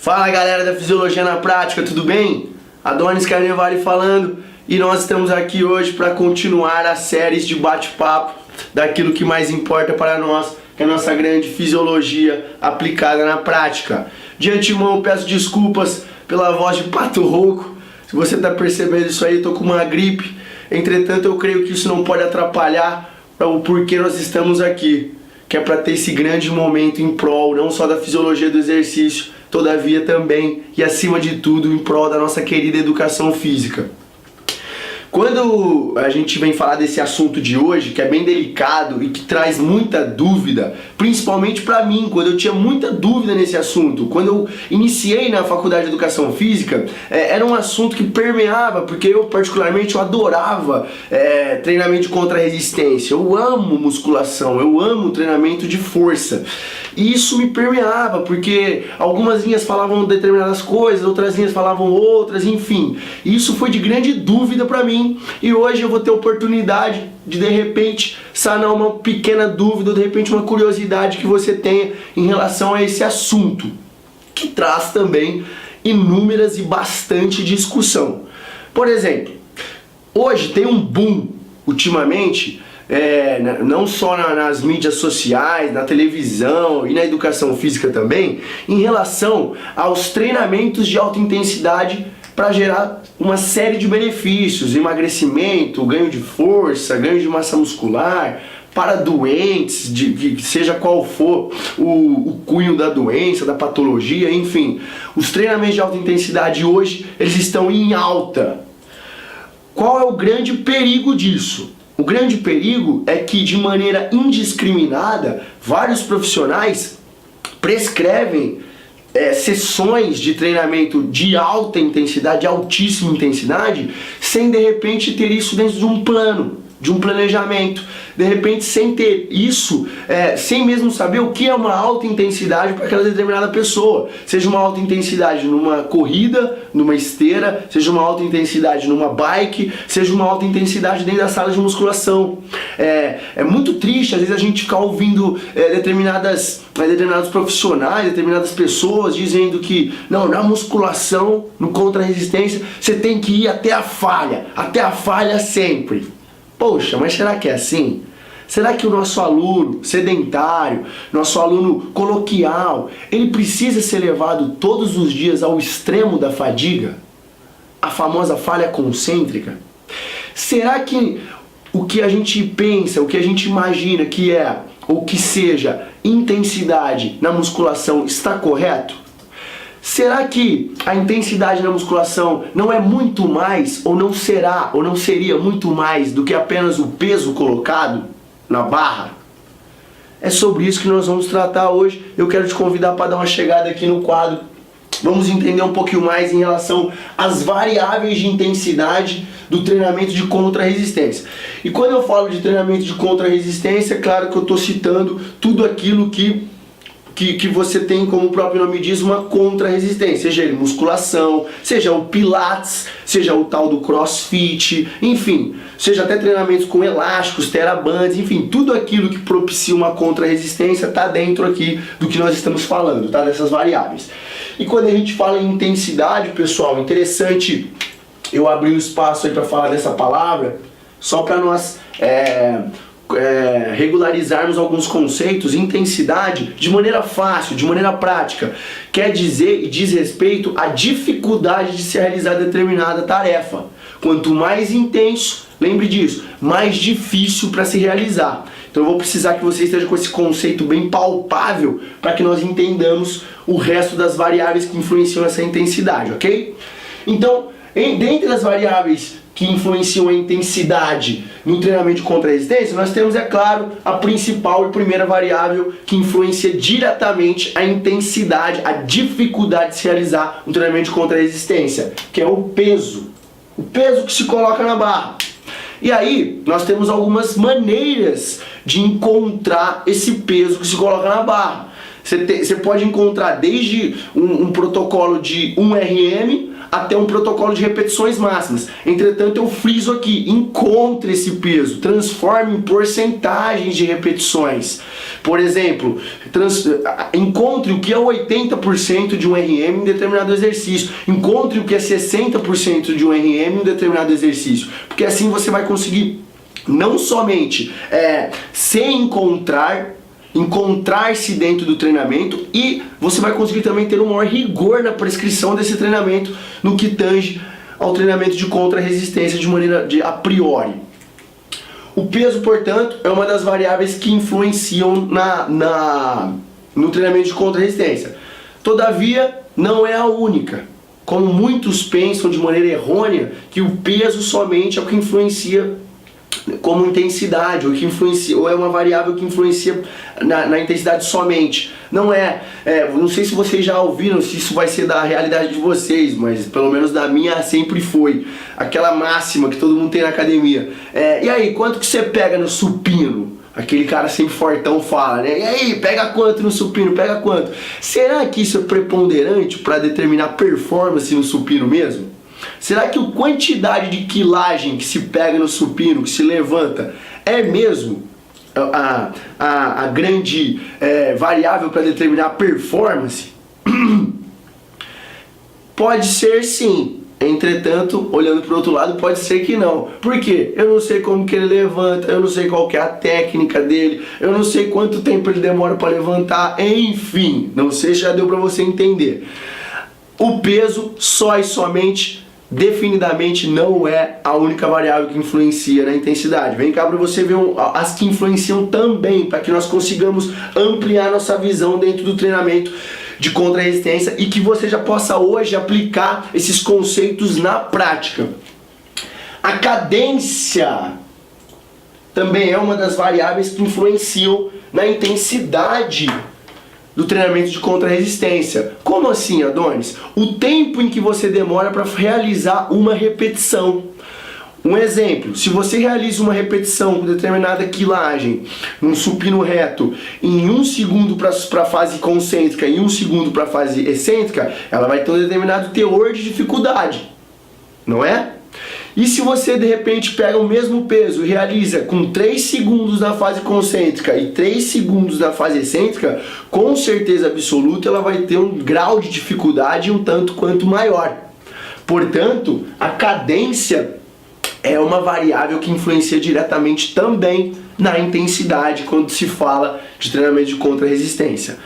Fala galera da Fisiologia na Prática, tudo bem? Adonis Carnevale falando e nós estamos aqui hoje para continuar as séries de bate-papo daquilo que mais importa para nós, que é a nossa grande fisiologia aplicada na prática. De antemão peço desculpas pela voz de pato rouco, se você está percebendo isso aí, estou com uma gripe, entretanto eu creio que isso não pode atrapalhar o porquê nós estamos aqui, que é para ter esse grande momento em prol, não só da fisiologia do exercício, todavia também e acima de tudo em prol da nossa querida educação física. Quando a gente vem falar desse assunto de hoje, que é bem delicado e que traz muita dúvida, principalmente para mim, quando eu tinha muita dúvida nesse assunto, quando eu iniciei na faculdade de educação física, era um assunto que permeava, porque eu particularmente eu adorava treinamento de contra-resistência, eu amo musculação, eu amo treinamento de força. E isso me permeava, porque algumas linhas falavam determinadas coisas, outras linhas falavam outras, enfim. Isso foi de grande dúvida para mim, e hoje eu vou ter a oportunidade de repente sanar uma pequena dúvida, ou de repente uma curiosidade que você tenha em relação a esse assunto, que traz também inúmeras e bastante discussão. Por exemplo, hoje tem um boom, ultimamente, não só nas mídias sociais, na televisão e na educação física também, em relação aos treinamentos de alta intensidade para gerar uma série de benefícios, emagrecimento, ganho de força, ganho de massa muscular, para doentes, seja qual for o cunho da doença, da patologia, enfim. Os treinamentos de alta intensidade hoje, eles estão em alta. Qual é o grande perigo disso? O grande perigo é que, de maneira indiscriminada, vários profissionais prescrevem sessões de treinamento de alta intensidade, de altíssima intensidade, sem de repente ter isso dentro de um plano, de um planejamento. De repente, sem ter isso, sem mesmo saber o que é uma alta intensidade para aquela determinada pessoa. Seja uma alta intensidade numa corrida, numa esteira, seja uma alta intensidade numa bike, seja uma alta intensidade dentro da sala de musculação. É muito triste, às vezes, a gente ficar ouvindo determinados profissionais, determinadas pessoas dizendo que não, na musculação, no contra-resistência, você tem que ir até a falha sempre. Poxa, mas será que é assim? Será que o nosso aluno sedentário, nosso aluno coloquial, ele precisa ser levado todos os dias ao extremo da fadiga? A famosa falha concêntrica? Será que o que a gente pensa, o que a gente imagina que é, ou que seja, intensidade na musculação está correto? Será que a intensidade na musculação não é muito mais, ou não será, ou não seria muito mais do que apenas o peso colocado na barra? É sobre isso que nós vamos tratar hoje. Eu quero te convidar para dar uma chegada aqui no quadro. Vamos entender um pouquinho mais em relação às variáveis de intensidade do treinamento de contra-resistência. E quando eu falo de treinamento de contra-resistência, é claro que eu estou citando tudo aquilo que você tem, como o próprio nome diz, uma contra-resistência, seja ele musculação, seja o pilates, seja o tal do crossfit, enfim, seja até treinamentos com elásticos, terabands, enfim, tudo aquilo que propicia uma contra-resistência está dentro aqui do que nós estamos falando, tá? Dessas variáveis. E quando a gente fala em intensidade, pessoal, interessante eu abrir um espaço aí para falar dessa palavra, só para nós regularizarmos alguns conceitos. Intensidade, de maneira fácil, de maneira prática, quer dizer e diz respeito à dificuldade de se realizar determinada tarefa. Quanto mais intenso, lembre disso, mais difícil para se realizar. Então eu vou precisar que você esteja com esse conceito bem palpável para que nós entendamos o resto das variáveis que influenciam essa intensidade, ok? Então, dentre as variáveis que influenciam a intensidade no treinamento de contra-resistência, nós temos, é claro, a principal e primeira variável que influencia diretamente a intensidade, a dificuldade de se realizar um treinamento de contra-resistência, que é o peso. O peso que se coloca na barra. E aí, nós temos algumas maneiras de encontrar esse peso que se coloca na barra. Você pode encontrar desde um protocolo de 1 RM até um protocolo de repetições máximas. Entretanto, eu friso aqui, encontre esse peso, transforme em porcentagens de repetições. Por exemplo, encontre o que é 80% de um RM em determinado exercício, encontre o que é 60% de um RM em um determinado exercício, porque assim você vai conseguir não somente se encontrar-se dentro do treinamento, e você vai conseguir também ter um maior rigor na prescrição desse treinamento no que tange ao treinamento de contra-resistência de maneira a priori. O peso, portanto, é uma das variáveis que influenciam no treinamento de contra-resistência. Todavia, não é a única. Como muitos pensam de maneira errônea, que o peso somente é o que influencia como intensidade, ou é uma variável que influencia na intensidade somente. Não é. Não sei se vocês já ouviram, se isso vai ser da realidade de vocês, mas pelo menos da minha sempre foi. Aquela máxima que todo mundo tem na academia. E aí, quanto que você pega no supino? Aquele cara sempre fortão fala, né? E aí, pega quanto no supino? Pega quanto? Será que isso é preponderante para determinar performance no supino mesmo? Será que a quantidade de quilagem que se pega no supino, que se levanta, é mesmo a grande variável para determinar a performance? Pode ser sim. Entretanto, olhando para o outro lado, pode ser que não. Por quê? Eu não sei como que ele levanta, eu não sei qual que é a técnica dele, eu não sei quanto tempo ele demora para levantar, enfim, não sei se já deu para você entender. O peso só e somente, definidamente, não é a única variável que influencia na intensidade. Vem cá para você ver as que influenciam também, para que nós consigamos ampliar nossa visão dentro do treinamento de contra-resistência e que você já possa hoje aplicar esses conceitos na prática. A cadência também é uma das variáveis que influenciam na intensidade do treinamento de contra-resistência. Como assim, Adonis? O tempo em que você demora para realizar uma repetição. Um exemplo, se você realiza uma repetição com determinada quilagem, um supino reto, em 1 segundo para a fase concêntrica e 1 segundo para a fase excêntrica, ela vai ter um determinado teor de dificuldade, não é? E se você de repente pega o mesmo peso e realiza com 3 segundos na fase concêntrica e 3 segundos na fase excêntrica, com certeza absoluta ela vai ter um grau de dificuldade um tanto quanto maior. Portanto, a cadência é uma variável que influencia diretamente também na intensidade quando se fala de treinamento de contra-resistência.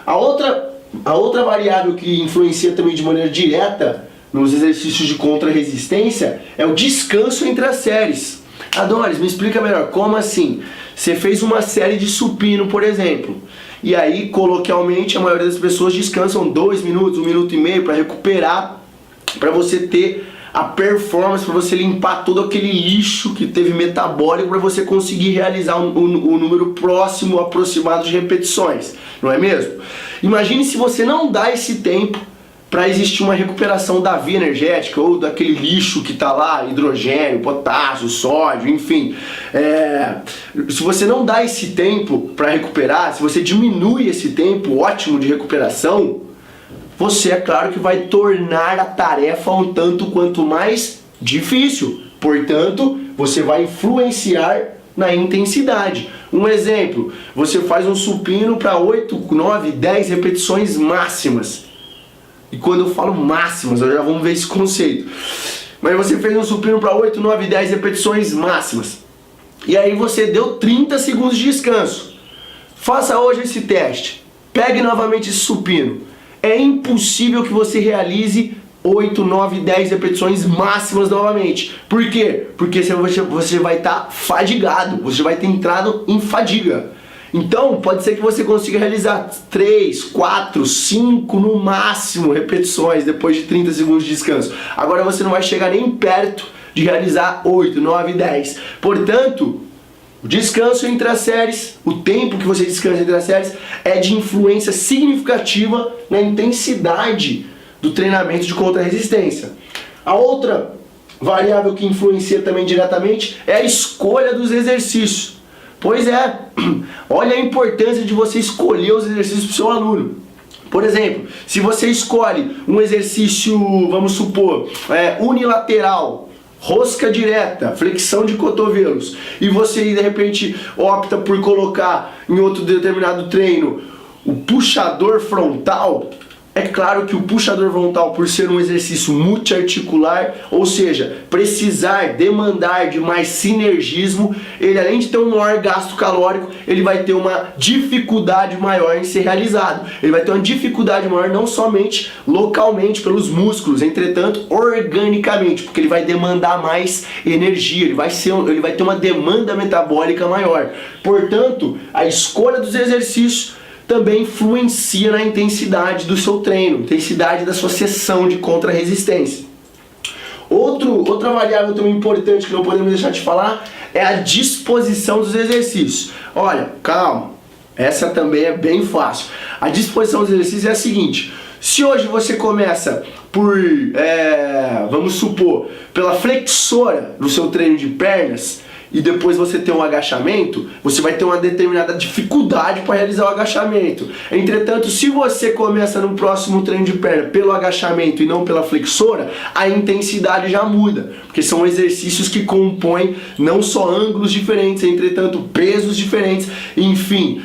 A outra variável que influencia também de maneira direta nos exercícios de contra-resistência é o descanso entre as séries. Adonis, me explica melhor, como assim? Você fez uma série de supino, por exemplo, e aí, coloquialmente, a maioria das pessoas descansam 2 minutos, 1 minuto e meio para recuperar, para você ter a performance, para você limpar todo aquele lixo que teve metabólico, para você conseguir realizar um número próximo, aproximado de repetições, não é mesmo? Imagine se você não dá esse tempo para existir uma recuperação da via energética ou daquele lixo que está lá, hidrogênio, potássio, sódio, enfim. Se você não dá esse tempo para recuperar, se você diminui esse tempo ótimo de recuperação, você, é claro, que vai tornar a tarefa um tanto quanto mais difícil. Portanto, você vai influenciar na intensidade. Um exemplo, você faz um supino para 8, 9, 10 repetições máximas. E quando eu falo máximas, já vamos ver esse conceito. Mas você fez um supino para 8, 9, 10 repetições máximas. E aí você deu 30 segundos de descanso. Faça hoje esse teste. Pegue novamente esse supino. É impossível que você realize 8, 9, 10 repetições máximas novamente. Por quê? Porque você vai estar fadigado. Você vai ter entrado em fadiga. Então, pode ser que você consiga realizar 3, 4, 5 no máximo repetições depois de 30 segundos de descanso. Agora você não vai chegar nem perto de realizar 8, 9, 10. Portanto, o descanso entre as séries, o tempo que você descansa entre as séries, é de influência significativa na intensidade do treinamento de contra-resistência. A outra variável que influencia também diretamente é a escolha dos exercícios. Pois é, olha a importância de você escolher os exercícios para o seu aluno. Por exemplo, se você escolhe um exercício, vamos supor, unilateral, rosca direta, flexão de cotovelos, e você de repente opta por colocar em outro determinado treino o puxador frontal, é claro que o puxador frontal, por ser um exercício multiarticular, ou seja, demandar de mais sinergismo, ele além de ter um maior gasto calórico, ele vai ter uma dificuldade maior em ser realizado. Ele vai ter uma dificuldade maior não somente localmente pelos músculos, entretanto organicamente, porque ele vai demandar mais energia, ele vai ter uma demanda metabólica maior. Portanto, a escolha dos exercícios também influencia na intensidade do seu treino, intensidade da sua sessão de contra-resistência. Outra variável também importante que não podemos deixar de falar é a disposição dos exercícios. Olha, calma, essa também é bem fácil. A disposição dos exercícios é a seguinte: se hoje você começa por, vamos supor, pela flexora do seu treino de pernas, e depois você tem um agachamento, você vai ter uma determinada dificuldade para realizar o agachamento. Entretanto, se você começa no próximo treino de perna pelo agachamento e não pela flexora, a intensidade já muda, porque são exercícios que compõem não só ângulos diferentes, entretanto pesos diferentes, enfim,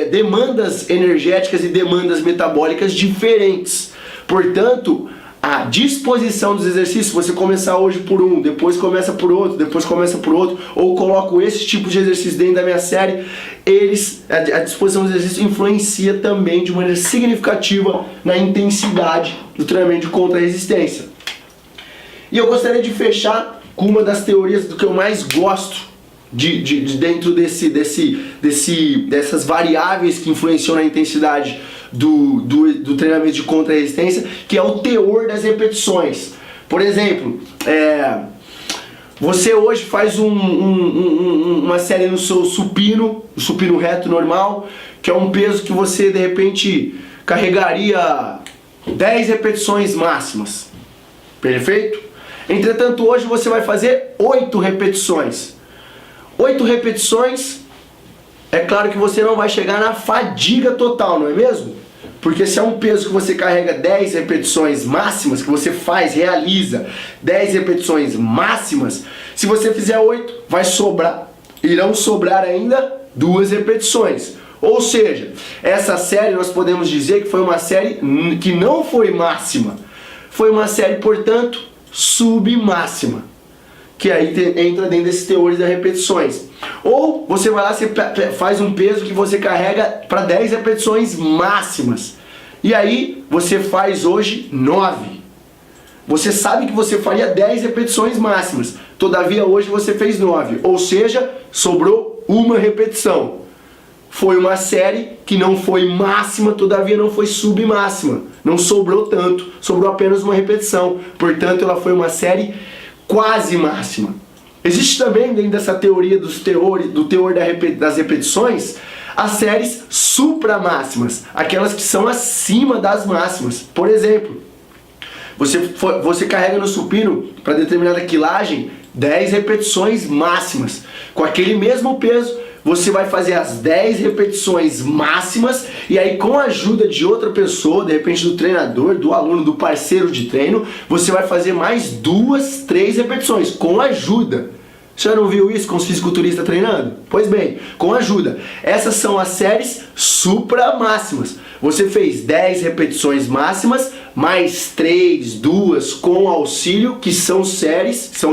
demandas energéticas e demandas metabólicas diferentes. Portanto, a disposição dos exercícios, você começar hoje por um, depois começa por outro, depois começa por outro, ou coloco esse tipo de exercício dentro da minha série, a disposição dos exercícios influencia também de maneira significativa na intensidade do treinamento de contra-resistência. E eu gostaria de fechar com uma das teorias do que eu mais gosto de dentro dessas variáveis que influenciam na intensidade do treinamento de contra-resistência, que é o teor das repetições. Por exemplo, você hoje faz uma série no seu supino, o supino reto normal, que é um peso que você de repente carregaria 10 repetições máximas. Perfeito? Entretanto, hoje você vai fazer 8 repetições. 8 repetições, é claro que você não vai chegar na fadiga total, não é mesmo? Porque se é um peso que você carrega 10 repetições máximas, que você realiza 10 repetições máximas, se você fizer 8, irão sobrar ainda 2 repetições. Ou seja, essa série nós podemos dizer que foi uma série que não foi máxima. Foi uma série, portanto, submáxima, que aí entra dentro desses teores das repetições. Ou você vai lá, você faz um peso que você carrega para 10 repetições máximas, e aí você faz hoje 9. Você sabe que você faria 10 repetições máximas, todavia hoje você fez 9, ou seja, sobrou uma repetição. Foi uma série que não foi máxima, todavia não foi submáxima, não sobrou tanto, sobrou apenas uma repetição, portanto ela foi uma série quase máxima. Existe também dentro dessa teoria do teor das repetições as séries supramáximas, aquelas que são acima das máximas. Por exemplo, você carrega no supino para determinada quilagem 10 repetições máximas. Com aquele mesmo peso, você vai fazer as 10 repetições máximas e aí com a ajuda de outra pessoa, de repente do treinador, do aluno, do parceiro de treino, você vai fazer mais 2, 3 repetições com ajuda. Você já não viu isso com os fisiculturistas treinando? Pois bem, com ajuda. Essas são as séries supramáximas. Você fez 10 repetições máximas, mais 3, 2 com auxílio, que são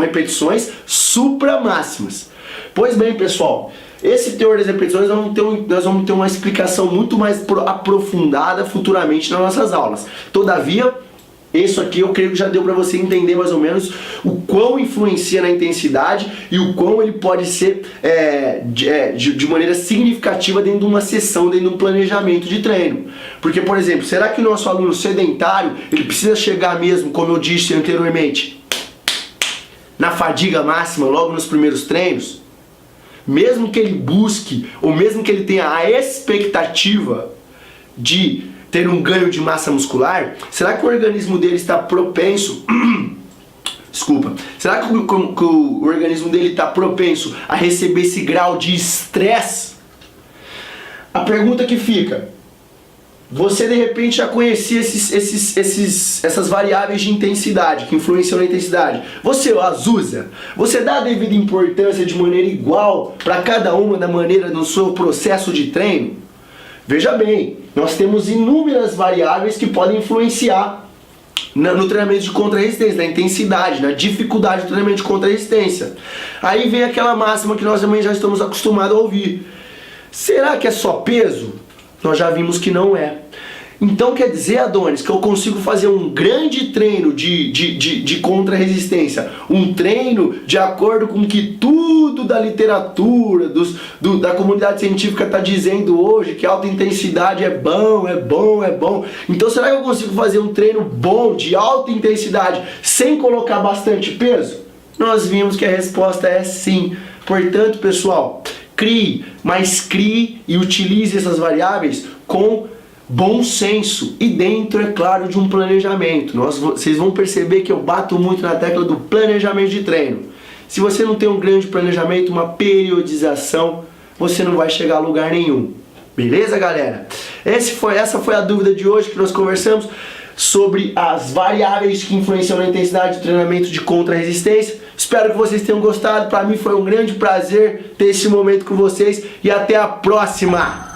repetições supramáximas. Pois bem, pessoal, esse teor das repetições nós vamos ter uma explicação muito mais aprofundada futuramente nas nossas aulas. Todavia, isso aqui eu creio que já deu para você entender mais ou menos o quão influencia na intensidade e o quão ele pode ser de maneira significativa dentro de uma sessão, dentro de um planejamento de treino. Porque, por exemplo, será que o nosso aluno sedentário, ele precisa chegar mesmo, como eu disse anteriormente, na fadiga máxima logo nos primeiros treinos? Mesmo que ele busque, ou mesmo que ele tenha a expectativa de ter um ganho de massa muscular, será que o organismo dele está propenso será que o organismo dele está propenso a receber esse grau de estresse? A pergunta que fica: você de repente já conhecia essas variáveis de intensidade que influenciam na intensidade. Você as usa? Você dá a devida importância de maneira igual para cada uma da maneira do seu processo de treino? Veja bem, nós temos inúmeras variáveis que podem influenciar no treinamento de contra-resistência, na intensidade, na dificuldade do treinamento de contra-resistência. Aí vem aquela máxima que nós também já estamos acostumados a ouvir. Será que é só peso? Nós já vimos que não é. Então quer dizer, Adonis, que eu consigo fazer um grande treino de contra-resistência, um treino de acordo com o que tudo da literatura, da comunidade científica está dizendo hoje, que alta intensidade é bom, é bom, é bom. Então será que eu consigo fazer um treino bom, de alta intensidade, sem colocar bastante peso? Nós vimos que a resposta é sim. Portanto, pessoal, crie, mas crie e utilize essas variáveis com bom senso e dentro, é claro, de um planejamento. Vocês vão perceber que eu bato muito na tecla do planejamento de treino. Se você não tem um grande planejamento, uma periodização, você não vai chegar a lugar nenhum. Beleza, galera? Essa foi a dúvida de hoje que nós conversamos sobre as variáveis que influenciam na intensidade do treinamento de contra-resistência. Espero que vocês tenham gostado. Para mim foi um grande prazer ter esse momento com vocês e até a próxima!